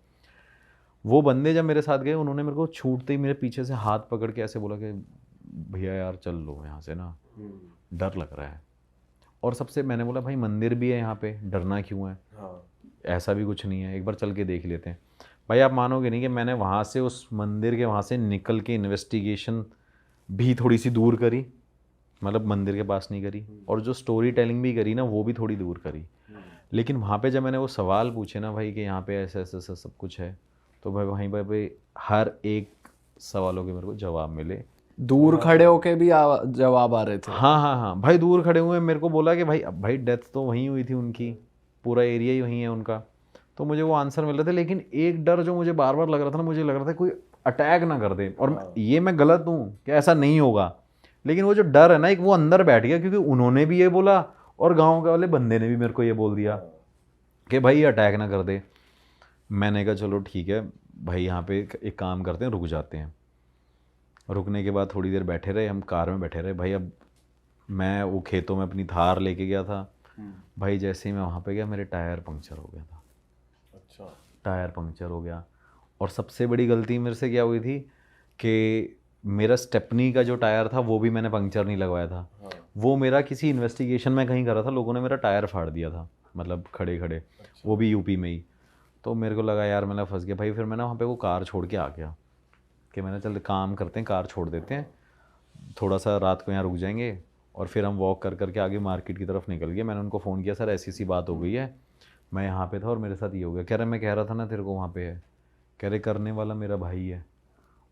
वो बंदे जब मेरे साथ गए, उन्होंने मेरे को छूटते ही मेरे पीछे से हाथ पकड़ के ऐसे बोला कि भैया यार चल लो यहाँ से ना, डर लग रहा है। और सबसे मैंने बोला भाई मंदिर भी है यहाँ पे, डरना क्यों है? ऐसा भी कुछ नहीं है, एक बार चल के देख लेते हैं। भाई आप मानोगे नहीं कि मैंने वहाँ से उस मंदिर के वहाँ से निकल के इन्वेस्टिगेशन भी थोड़ी सी दूर करी, मतलब मंदिर के पास नहीं करी, और जो स्टोरी टेलिंग भी करी ना वो भी थोड़ी दूर करी। लेकिन वहाँ पे जब मैंने वो सवाल पूछे ना भाई कि यहाँ पे ऐसा ऐसा ऐसा सब कुछ है, तो भाई वहीं पे हर एक सवालों के मेरे को जवाब मिले। दूर खड़े होके भी जवाब आ रहे थे? हाँ हाँ हाँ भाई, दूर खड़े हुए मेरे को बोला कि भाई अब भाई डेथ तो वहीं हुई थी उनकी, पूरा एरिया ही वहीं है उनका, तो मुझे वो आंसर मिल रहे थे। लेकिन एक डर जो मुझे बार बार लग रहा था ना, मुझे लग रहा था कोई अटैक ना कर दे, और ये मैं गलत हूँ कि ऐसा नहीं होगा, लेकिन वो जो डर है ना एक वो अंदर बैठ गया, क्योंकि उन्होंने भी ये बोला और गाँव के वाले बंदे ने भी मेरे को ये बोल दिया कि भाई अटैक ना कर दे। मैंने कहा चलो ठीक है भाई, यहाँ पे एक काम करते हैं, रुक जाते हैं। रुकने के बाद थोड़ी देर बैठे रहे, हम कार में बैठे रहे भाई। अब मैं वो खेतों में अपनी थार लेके गया था भाई, जैसे ही मैं वहाँ पे गया मेरे टायर पंक्चर हो गया था। अच्छा, टायर पंक्चर हो गया। और सबसे बड़ी गलती मेरे से क्या हुई थी कि मेरा स्टेपनी का जो टायर था वो भी मैंने पंक्चर नहीं लगवाया था। वो मेरा किसी इन्वेस्टिगेशन में कहीं करा था, लोगों ने मेरा टायर फाड़ दिया था, मतलब खड़े खड़े, वो भी यूपी में ही। तो मेरे को लगा यार मैं फंस गया भाई। फिर मैं ना वहाँ पे वो कार छोड़ के आ गया कि मैंने चल काम करते हैं, कार छोड़ देते हैं, थोड़ा सा रात को यहाँ रुक जाएंगे, और फिर हम वॉक कर करके आगे मार्केट की तरफ निकल गए। मैंने उनको फ़ोन किया, सर ऐसी सी बात हो गई है, मैं यहाँ पे था और मेरे साथ ये हो गया। कह रहे मैं कह रहा था ना तेरे को वहाँ पे है, कह रहे करने वाला मेरा भाई है।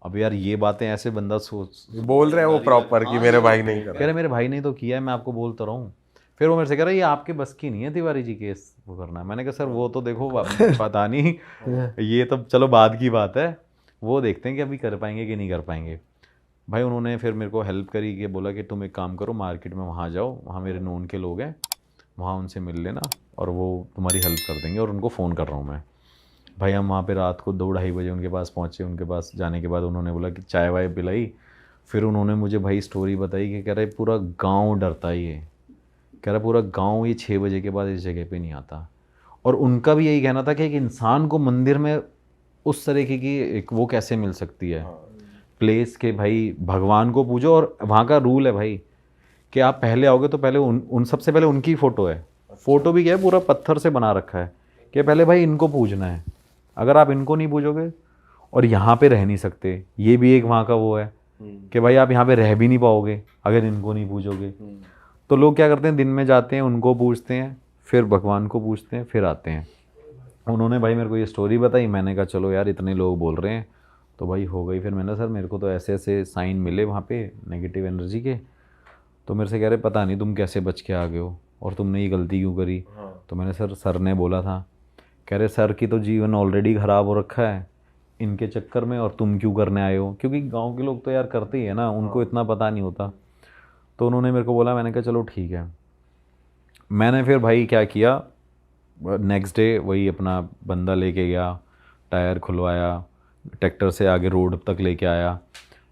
अब यार ये बातें ऐसे बंदा सोच बोल रहे हैं वो प्रॉपर कि मेरे भाई नहीं कर कह रहे मेरे भाई ने तो किया है, मैं आपको बोलता रहा हूँ। फिर वो मेरे से कह रहा है ये आपके बस की नहीं है तिवारी जी केस वो करना। मैंने कहा सर वो तो देखो पता नहीं, ये तो चलो बाद की बात है, वो देखते हैं कि अभी कर पाएंगे कि नहीं कर पाएंगे। भाई उन्होंने फिर मेरे को हेल्प करी कि बोला कि तुम एक काम करो, मार्केट में वहाँ जाओ, वहाँ मेरे नोन के लोग हैं, वहाँ उनसे मिल लेना और वो तुम्हारी हेल्प कर देंगे, और उनको फ़ोन कर रहा हूँ मैं। भाई हम वहाँ पे रात को 2-2:30 बजे उनके पास पहुँचे। उनके पास जाने के बाद उन्होंने बोला कि चाय वाय पिलाई। फिर उन्होंने मुझे भाई स्टोरी बताई कि कह रहे पूरा गाँव डरता ही है, कह रहा पूरा गाँव ये 6 बजे के बाद इस जगह पे नहीं आता। और उनका भी यही कहना था कि एक इंसान को मंदिर में उस तरीके की एक वो कैसे मिल सकती है प्लेस के, भाई भगवान को पूजो। और वहाँ का रूल है भाई कि आप पहले आओगे तो पहले उन सबसे पहले उनकी फ़ोटो है। फ़ोटो भी क्या है, पूरा पत्थर से बना रखा है कि पहले भाई इनको पूजना है। अगर आप इनको नहीं पूजोगे और यहाँ पे रह नहीं सकते, ये भी एक वहाँ का वो है कि भाई आप यहाँ पे रह भी नहीं पाओगे अगर इनको नहीं पूजोगे। तो लोग क्या करते हैं, दिन में जाते हैं, उनको पूजते हैं, फिर भगवान को पूजते हैं, फिर आते हैं। उन्होंने भाई मेरे को ये स्टोरी बताई। मैंने कहा चलो यार इतने लोग बोल रहे हैं तो भाई हो गई। फिर मैंने सर मेरे को तो ऐसे ऐसे साइन मिले वहाँ पे नेगेटिव एनर्जी के। तो मेरे से कह रहे पता नहीं तुम कैसे बच के आ गए हो और तुमने ये गलती क्यों करी। तो मैंने सर ने बोला था, कह रहे सर की तो जीवन ऑलरेडी ख़राब हो रखा है इनके चक्कर में, और तुम क्यों करने आए हो, क्योंकि गाँव के लोग तो यार करते ही है ना, उनको इतना पता नहीं होता। तो उन्होंने मेरे को बोला, मैंने कहा चलो ठीक है। मैंने फिर भाई क्या किया, नेक्स्ट डे वही अपना बंदा लेके गया, टायर खुलवाया, ट्रैक्टर से आगे रोड तक लेके आया।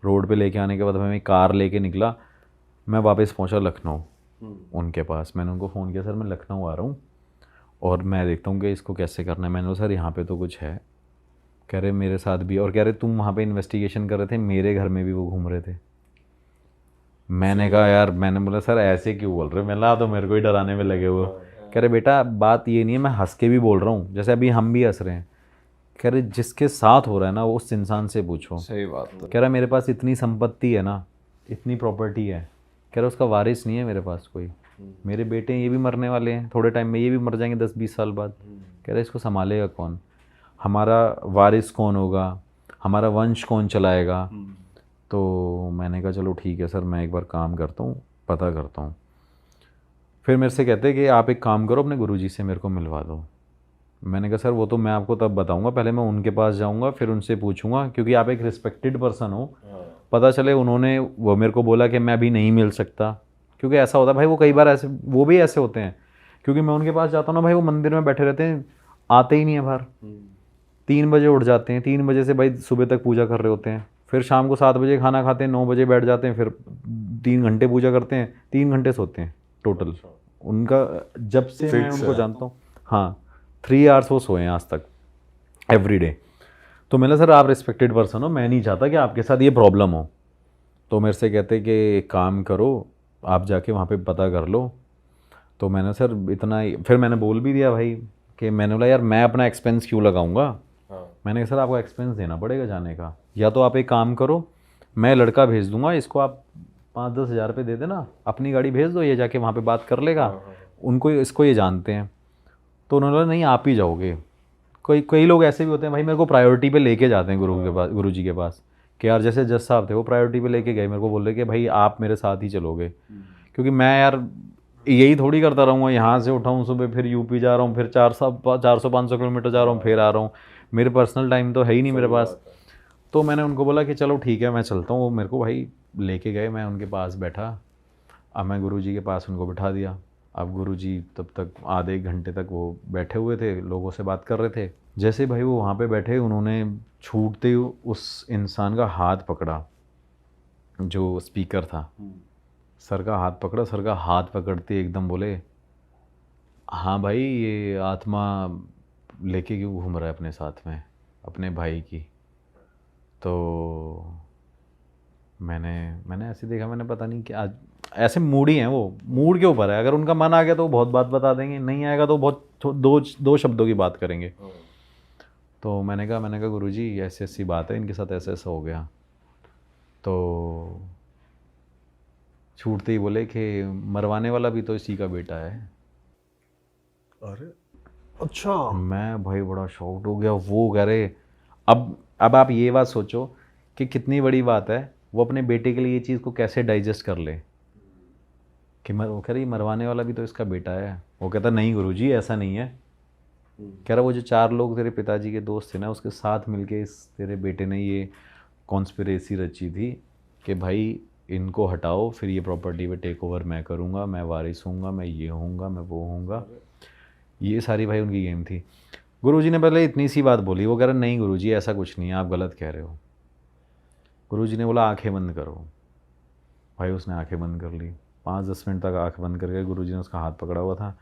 रोड पे लेके आने के बाद मैं कार लेके निकला, मैं वापस पहुंचा लखनऊ उनके पास। मैंने उनको फ़ोन किया, सर मैं लखनऊ आ रहा हूँ और मैं देखता हूँ कि इसको कैसे करना है। मैंने कहा सर यहाँ पे तो कुछ है। कह रहे मेरे साथ भी, और कह रहे तुम वहाँ पे इन्वेस्टिगेशन कर रहे थे, मेरे घर में भी वो घूम रहे थे। मैंने कहा यार, मैंने बोला सर ऐसे क्यों बोल रहे हो, मैं तो मेरे को ही डराने में लगे हुए। कह रहे बेटा बात ये नहीं है, मैं हंस के भी बोल रहा हूँ, जैसे अभी हम भी हंस रहे हैं। कह रहे जिसके साथ हो रहा है ना वो उस इंसान से पूछो। सही बात है। कह रहा मेरे पास इतनी संपत्ति है ना, इतनी प्रॉपर्टी है, कह रहा उसका वारिस नहीं है मेरे पास कोई। मेरे बेटे ये भी मरने वाले हैं, थोड़े टाइम में ये भी मर जाएंगे 10-20 साल बाद। कह रहे इसको संभालेगा कौन, हमारा वारिस कौन होगा, हमारा वंश कौन चलाएगा। तो मैंने कहा चलो ठीक है सर, मैं एक बार काम करता हूँ, पता करता हूँ। फिर मेरे से कहते कि आप एक काम करो, अपने गुरुजी से मेरे को मिलवा दो। मैंने कहा सर वो तो मैं आपको तब बताऊंगा, पहले मैं उनके पास जाऊंगा, फिर उनसे पूछूंगा, क्योंकि आप एक रिस्पेक्टेड पर्सन हो। पता चले उन्होंने वो मेरे को बोला कि मैं अभी नहीं मिल सकता, क्योंकि ऐसा होता है भाई, वो कई बार ऐसे वो भी ऐसे होते हैं। क्योंकि मैं उनके पास जाता हूँ ना भाई, वो मंदिर में बैठे रहते हैं, आते ही नहीं है बाहर। 3 बजे उठ जाते हैं, 3 बजे से भाई सुबह तक पूजा कर रहे होते हैं, फिर शाम को 7 बजे खाना खाते हैं, 9 बजे बैठ जाते हैं, फिर 3 घंटे पूजा करते हैं, 3 घंटे सोते हैं टोटल उनका, जब से मैं उनको जानता हूँ। हाँ 3 आवर्स वो सोए हैं आज तक एवरी डे। तो मैंने सर आप रिस्पेक्टेड पर्सन हो, मैं नहीं चाहता कि आपके साथ ये प्रॉब्लम हो। तो मेरे से कहते कि काम करो, आप जाके वहाँ पे पता कर लो। तो मैंने सर इतना ही, फिर मैंने बोल भी दिया भाई कि मैंने बोला यार मैं अपना एक्सपेंस क्यों लगाऊंगा। मैंने कहा सर आपको एक्सपेंस देना पड़ेगा जाने का, या तो आप एक काम करो, मैं लड़का भेज दूंगा, इसको आप 5-10 हज़ार रुपये दे देना, अपनी गाड़ी भेज दो, ये जाके वहाँ पे बात कर लेगा, उनको इसको ये जानते हैं। तो उन्होंने बोला नहीं आप ही जाओगे। कई लोग ऐसे भी होते हैं भाई, मेरे को प्रायोरिटी पे लेके जाते हैं गुरु जी के पास, कि यार जैसे जज साहब थे वो प्रायोरिटी पे लेके गए, मेरे को बोल रहे कि भाई आप मेरे साथ ही चलोगे, क्योंकि मैं यार यही थोड़ी करता रहूँगा, यहाँ से उठाऊँ सुबह फिर यूपी जा रहा हूँ, फिर 400-500 किलोमीटर जा रहा हूँ, फिर आ रहा हूँ, मेरे पर्सनल टाइम तो है ही नहीं मेरे पास। तो मैंने उनको बोला कि चलो ठीक है मैं चलता हूँ। वो मेरे को भाई लेके गए, मैं उनके पास बैठा, अब मैं गुरुजी के पास उनको बिठा दिया। अब गुरुजी तब तक आधे एक घंटे तक वो बैठे हुए थे, लोगों से बात कर रहे थे। जैसे भाई वो वहाँ पे बैठे, उन्होंने छूटते ही उस इंसान का हाथ पकड़ा, जो स्पीकर था, सर का हाथ पकड़ा। सर का हाथ पकड़ते एकदम बोले, हाँ भाई ये आत्मा लेके क्यों घूम रहा है अपने साथ में, अपने भाई की। तो मैंने ऐसे देखा, मैंने पता नहीं क्या, ऐसे मूडी हैं वो, मूड के ऊपर है। अगर उनका मन आ गया तो वो बहुत बात बता देंगे, नहीं आएगा तो बहुत दो शब्दों की बात करेंगे। तो मैंने कहा गुरुजी ऐसी ऐसी बात है, इनके साथ ऐसा ऐसा हो गया। तो छूटते ही बोले कि मरवाने वाला भी तो इसी का बेटा है। अरे अच्छा। मैं भाई बड़ा शॉक्ड हो गया। वो कह रहे, अब आप ये बात सोचो कि कितनी बड़ी बात है, वो अपने बेटे के लिए ये चीज़ को कैसे डाइजेस्ट कर ले कि वो कह रही मरवाने वाला भी तो इसका बेटा है। वो कहता नहीं गुरुजी ऐसा नहीं है। कह रहा वो जो 4 लोग तेरे पिताजी के दोस्त थे ना, उसके साथ मिलके इस तेरे बेटे ने ये कॉन्स्पिरेसी रची थी कि भाई इनको हटाओ, फिर ये प्रॉपर्टी पे टेक ओवर मैं करूँगा, मैं वारिस हूँगा, मैं ये हूँगा, मैं वो हूँगा। ये सारी भाई उनकी गेम थी। गुरुजी ने पहले इतनी सी बात बोली, वो कह रहा नहीं गुरुजी ऐसा कुछ नहीं है, आप गलत कह रहे हो। गुरुजी ने बोला आंखें बंद करो। भाई उसने आंखें बंद कर ली, 5-10 मिनट तक आंख बंद करके गुरुजी ने उसका हाथ पकड़ा हुआ था।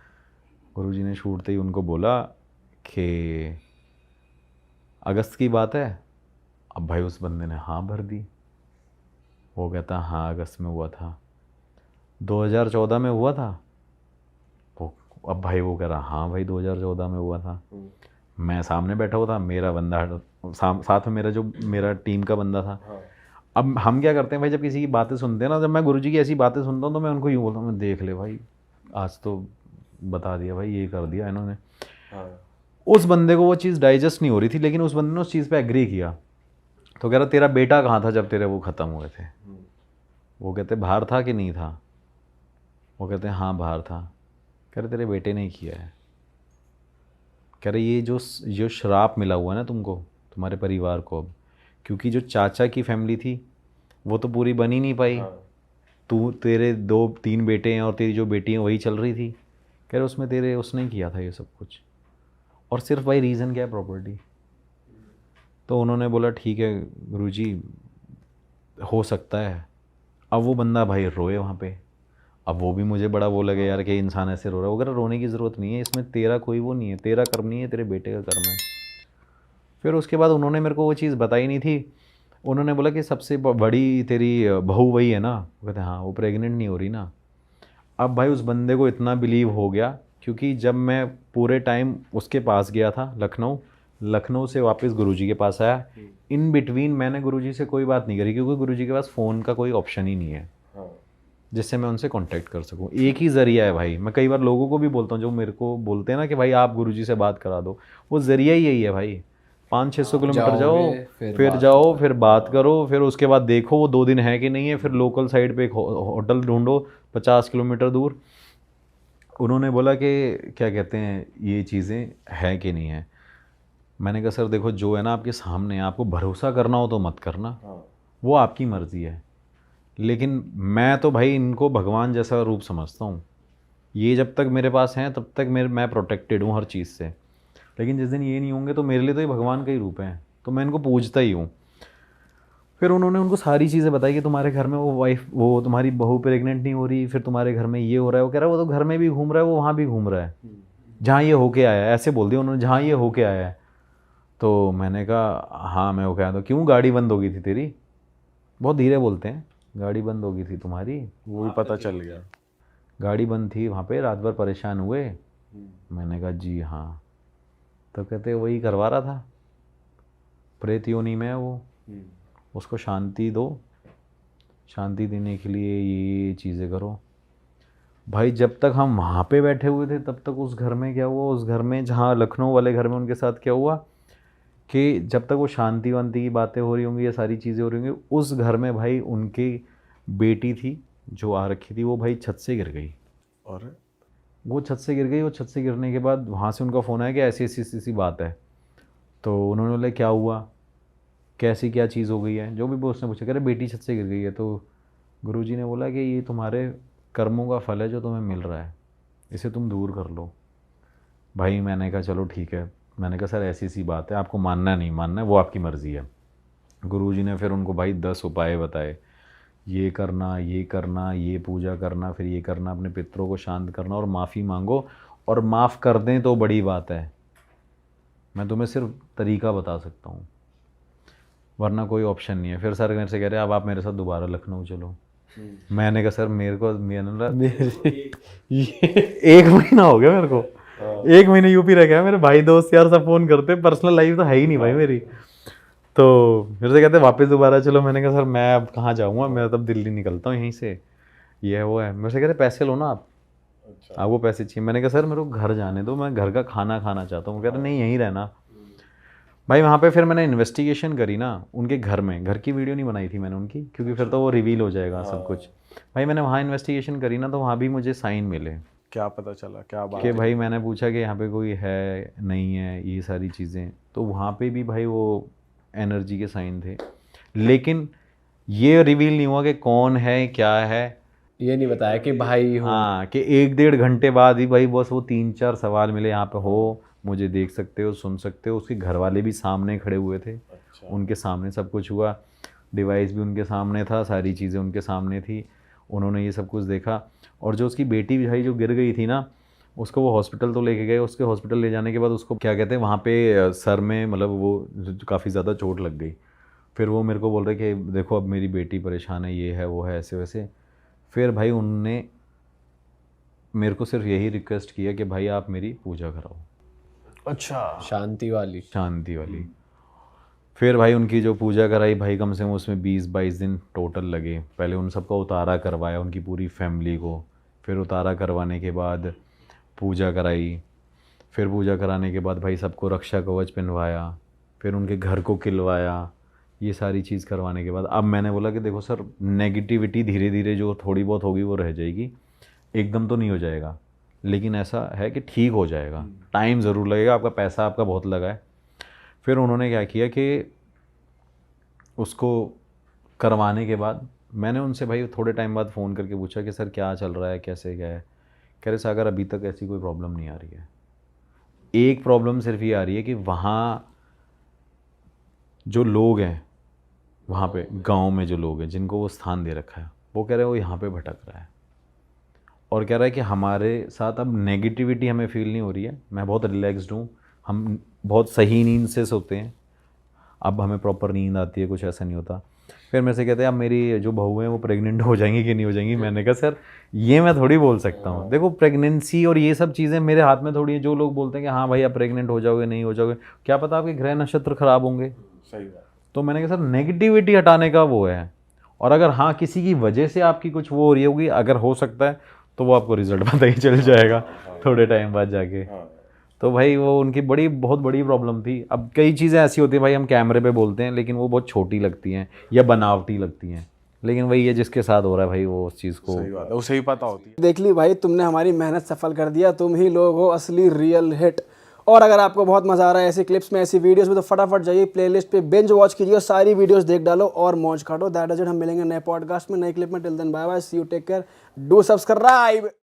गुरुजी ने छूटते ही उनको बोला कि अगस्त की बात है। अब भाई उस बंदे ने हाँ भर दी। वो कहता हाँ अगस्त में हुआ था, 2014 में हुआ था। अब भाई वो कह रहा हाँ भाई 2014 में हुआ था। मैं सामने बैठा हुआ था, मेरा बंदा साथ में मेरा टीम का बंदा था। अब हम क्या करते हैं भाई, जब किसी की बातें सुनते हैं ना, जब मैं गुरुजी की ऐसी बातें सुनता हूँ तो मैं उनको यूँ बोलता हूँ, मैं देख ले भाई आज तो बता दिया भाई, ये कर दिया इन्होंने। उस बंदे को वो चीज़ डाइजेस्ट नहीं हो रही थी, लेकिन उस बंदे ने उस चीज़ पे एग्री किया। तो कह रहा तेरा बेटा कहाँ था जब तेरे वो ख़त्म हुए थे। वो कहते बाहर था कि नहीं था। वो कहते हाँ बाहर था। कह रहे तेरे बेटे ने ही किया है। कह रहे ये जो श्राप मिला हुआ है ना तुमको, तुम्हारे परिवार को, अब क्योंकि जो चाचा की फैमिली थी वो तो पूरी बन ही नहीं पाई। तेरे 2-3 बेटे हैं और तेरी जो बेटी है वही चल रही थी। कह रहे उसमें उसने ही किया था ये सब कुछ, और सिर्फ भाई रीज़न क्या है, प्रॉपर्टी। तो उन्होंने बोला ठीक है गुरुजी हो सकता है। अब वो बंदा भाई रोए वहाँ पे। अब वो भी मुझे बड़ा वो लगे यार कि इंसान ऐसे रो रहा है। वगैरह रोने की ज़रूरत नहीं है, इसमें तेरा कोई वो नहीं है, तेरा कर्म नहीं है, तेरे बेटे का कर्म है। फिर उसके बाद उन्होंने मेरे को वो चीज़ बताई नहीं थी। उन्होंने बोला कि सबसे बड़ी तेरी बहू वही है ना। वो कहते हाँ वो प्रेग्नेंट नहीं हो रही ना। अब भाई उस बंदे को इतना बिलीव हो गया, क्योंकि जब मैं पूरे टाइम उसके पास गया था लखनऊ से वापस गुरुजी के पास आया, इन बिटवीन मैंने गुरुजी से कोई बात नहीं करी, क्योंकि गुरुजी के पास फ़ोन का कोई ऑप्शन ही नहीं है जिससे मैं उनसे कांटेक्ट कर सकूं। एक ही ज़रिया है भाई। मैं कई बार लोगों को भी बोलता हूँ जो मेरे को बोलते हैं ना कि भाई आप गुरुजी से बात करा दो, वो ज़रिया ही यही है भाई। 500-600 किलोमीटर जाओ, फिर बात करो, फिर उसके बाद देखो वो 2 दिन है कि नहीं है, फिर लोकल साइड पे एक होटल ढूंढो 50 किलोमीटर दूर। उन्होंने बोला कि क्या कहते हैं ये चीज़ें है कि नहीं है। मैंने कहा सर देखो जो है ना आपके सामने है, आपको भरोसा करना हो तो मत करना, वो आपकी मर्ज़ी है। लेकिन मैं तो भाई इनको भगवान जैसा रूप समझता हूँ। ये जब तक मेरे पास हैं तब तक मैं प्रोटेक्टेड हूँ हर चीज़ से। लेकिन जिस दिन ये नहीं होंगे तो मेरे लिए तो ये भगवान का ही रूप है, तो मैं इनको पूजता ही हूँ। फिर उन्होंने उनको सारी चीज़ें बताई कि तुम्हारे घर में वो तुम्हारी बहू प्रेग्नेंट नहीं हो रही, फिर तुम्हारे घर में ये हो रहा है। वो कह रहा है वो तो घर में भी घूम रहा है, वो वहाँ भी घूम रहा है जहाँ ये होके आया है। ऐसे बोल दिया उन्होंने, जहाँ ये होके आया है। तो मैंने कहा हाँ मैं वो कह तो क्यों गाड़ी बंद हो गई थी तेरी। बहुत धीरे बोलते हैं, गाड़ी बंद हो गई थी तुम्हारी। वो भी पता चल गया। गाड़ी बंद थी वहाँ पे, रात भर परेशान हुए। मैंने कहा जी हाँ। तो कहते वही करवा रहा था, प्रेत योनि में है वो, उसको शांति दो, शांति देने के लिए ये चीज़ें करो। भाई जब तक हम वहाँ पे बैठे हुए थे तब तक उस घर में क्या हुआ, उस घर में जहाँ लखनऊ वाले घर में उनके साथ क्या हुआ कि जब तक वो शांति वांति की बातें हो रही होंगी, ये सारी चीज़ें हो रही होंगी, उस घर में भाई उनकी बेटी थी जो आ रखी थी, वो भाई छत से गिर गई। और वो छत से गिर गई, वो छत से गिरने के बाद वहाँ से उनका फ़ोन आया कि ऐसी ऐसी ऐसी बात है। तो उन्होंने बोला क्या हुआ, कैसी क्या चीज़ हो गई है, जो भी वो उसने पूछा, कह रहे बेटी छत से गिर गई है। तो गुरुजी ने बोला कि ये तुम्हारे कर्मों का फल है जो तुम्हें मिल रहा है, इसे तुम दूर कर लो। भाई मैंने कहा चलो ठीक है, मैंने कहा सर ऐसी सी बात है, आपको मानना नहीं मानना है वो आपकी मर्ज़ी है। गुरुजी ने फिर उनको भाई 10 उपाय बताए, ये करना, ये करना, ये पूजा करना, फिर ये करना, अपने पितरों को शांत करना और माफ़ी मांगो, और माफ़ कर दें तो बड़ी बात है। मैं तुम्हें सिर्फ तरीका बता सकता हूँ, वरना कोई ऑप्शन नहीं है। फिर सर मेरे से कह रहे अब आप मेरे साथ दोबारा लखनऊ चलो। मैंने कहा सर मेरे को एक महीना हो गया मेरे को, 1 महीने यूपी रह गया। मेरे भाई दोस्त यार सब फ़ोन करते, पर्सनल लाइफ तो है ही नहीं भाई मेरी। तो मेरे से कहते वापस दोबारा चलो। मैंने कहा सर मैं अब कहाँ जाऊँगा, मैं तब दिल्ली निकलता हूँ यहीं से, ये है वो है। मेरे से कह रहे पैसे लो ना आप, आपको पैसे चाहिए। मैंने कहा सर मेरे को घर जाने दो, मैं घर का खाना खाना चाहता हूँ। कह रहे नहीं यहीं रहना। भाई वहाँ पे फिर मैंने इन्वेस्टिगेशन करी ना उनके घर में, घर की वीडियो नहीं बनाई थी मैंने उनकी, क्योंकि फिर तो वो रिवील हो जाएगा सब कुछ। भाई मैंने वहाँ इन्वेस्टिगेशन करी ना, तो वहाँ भी मुझे साइन मिले। क्या पता चला, क्या बात कि भाई मैंने पूछा कि यहाँ पे कोई है नहीं है, ये सारी चीज़ें, तो वहाँ पे भी भाई वो एनर्जी के साइन थे। लेकिन ये रिवील नहीं हुआ कि कौन है क्या है, ये नहीं बताया कि भाई हो। हाँ, कि 1-1.5 घंटे बाद ही भाई बस वो 3-4 सवाल मिले, यहाँ पे हो, मुझे देख सकते हो, सुन सकते हो। उसके घर वाले भी सामने खड़े हुए थे, उनके सामने सब कुछ हुआ, डिवाइस भी उनके सामने था, सारी चीज़ें उनके सामने थी, उन्होंने ये सब कुछ देखा। और जो उसकी बेटी भाई जो गिर गई थी ना, उसको वो हॉस्पिटल तो लेके गए। उसके हॉस्पिटल ले जाने के बाद उसको क्या कहते हैं वहाँ पे सर में मतलब वो काफ़ी ज़्यादा चोट लग गई। फिर वो मेरे को बोल रहे कि देखो अब मेरी बेटी परेशान है, ये है वो है, ऐसे वैसे। फिर भाई उनने मेरे को सिर्फ यही रिक्वेस्ट किया कि भाई आप मेरी पूजा कराओ, अच्छा, शांति वाली। शांति वाली। फिर भाई उनकी जो पूजा कराई भाई, कम से कम उसमें 20-22 दिन टोटल लगे। पहले उन सबका उतारा करवाया, उनकी पूरी फैमिली को। फिर उतारा करवाने के बाद पूजा कराई। फिर पूजा कराने के बाद भाई सबको रक्षा कवच पहनवाया। फिर उनके घर को खिलवाया। ये सारी चीज़ करवाने के बाद अब मैंने बोला कि देखो सर, नेगेटिविटी धीरे धीरे जो थोड़ी बहुत होगी वो रह जाएगी, एकदम तो नहीं हो जाएगा, लेकिन ऐसा है कि ठीक हो जाएगा, टाइम ज़रूर लगेगा, आपका पैसा आपका बहुत लगा है। फिर उन्होंने क्या किया कि उसको करवाने के बाद मैंने उनसे भाई थोड़े टाइम बाद फ़ोन करके पूछा कि सर क्या चल रहा है, कैसे क्या है। कह रहे सागर अभी तक ऐसी कोई प्रॉब्लम नहीं आ रही है, एक प्रॉब्लम सिर्फ ये आ रही है कि वहाँ जो लोग हैं, वहाँ पे गांव में जो लोग हैं जिनको वो स्थान दे रखा है, वो कह रहे हैं वो यहाँ पे भटक रहा है। और कह रहा है कि हमारे साथ अब नेगेटिविटी हमें फील नहीं हो रही है, मैं बहुत रिलैक्स्ड हूँ, हम बहुत सही नींद से सोते हैं, अब हमें प्रॉपर नींद आती है, कुछ ऐसा नहीं होता। फिर मेरे से कहते हैं अब मेरी जो बहू हैं वो प्रेग्नेंट हो जाएंगी कि नहीं हो जाएंगी। मैंने कहा सर ये मैं थोड़ी बोल सकता हूँ, देखो प्रेगनेंसी और ये सब चीज़ें मेरे हाथ में थोड़ी है। जो लोग बोलते हैं कि हाँ भाई आप प्रेग्नेंट हो जाओगे, नहीं हो जाओगे, क्या पता आपके ग्रह नक्षत्र खराब होंगे। सही बात। तो मैंने कहा सर नेगेटिविटी हटाने का वो है, और अगर हाँ किसी की वजह से आपकी कुछ वो हो रही होगी, अगर हो सकता है तो वो आपको रिजल्ट पता ही चल जाएगा थोड़े टाइम बाद जाके। तो भाई वो उनकी बहुत बड़ी प्रॉब्लम थी। अब कई चीज़ें ऐसी होती हैं भाई, हम कैमरे पे बोलते हैं लेकिन वो बहुत छोटी लगती हैं या बनावटी लगती हैं, लेकिन वही है जिसके साथ हो रहा है भाई वो उस चीज़ को। सही बात है, उसे ही पता होती है। देख ली भाई, तुमने हमारी मेहनत सफल कर दिया, तुम ही लोग हो असली रियल हिट। और अगर आपको बहुत मजा आ रहा है ऐसी क्लिप्स में, ऐसी वीडियोस में, तो फटाफट जाइए प्लेलिस्ट पे बिंज वॉच कीजिए और सारी वीडियोस देख डालो और मौज काटो। That is it. हम मिलेंगे नए पॉडकास्ट में, नए क्लिप में। Till then bye bye, see you, take care, do subscribe.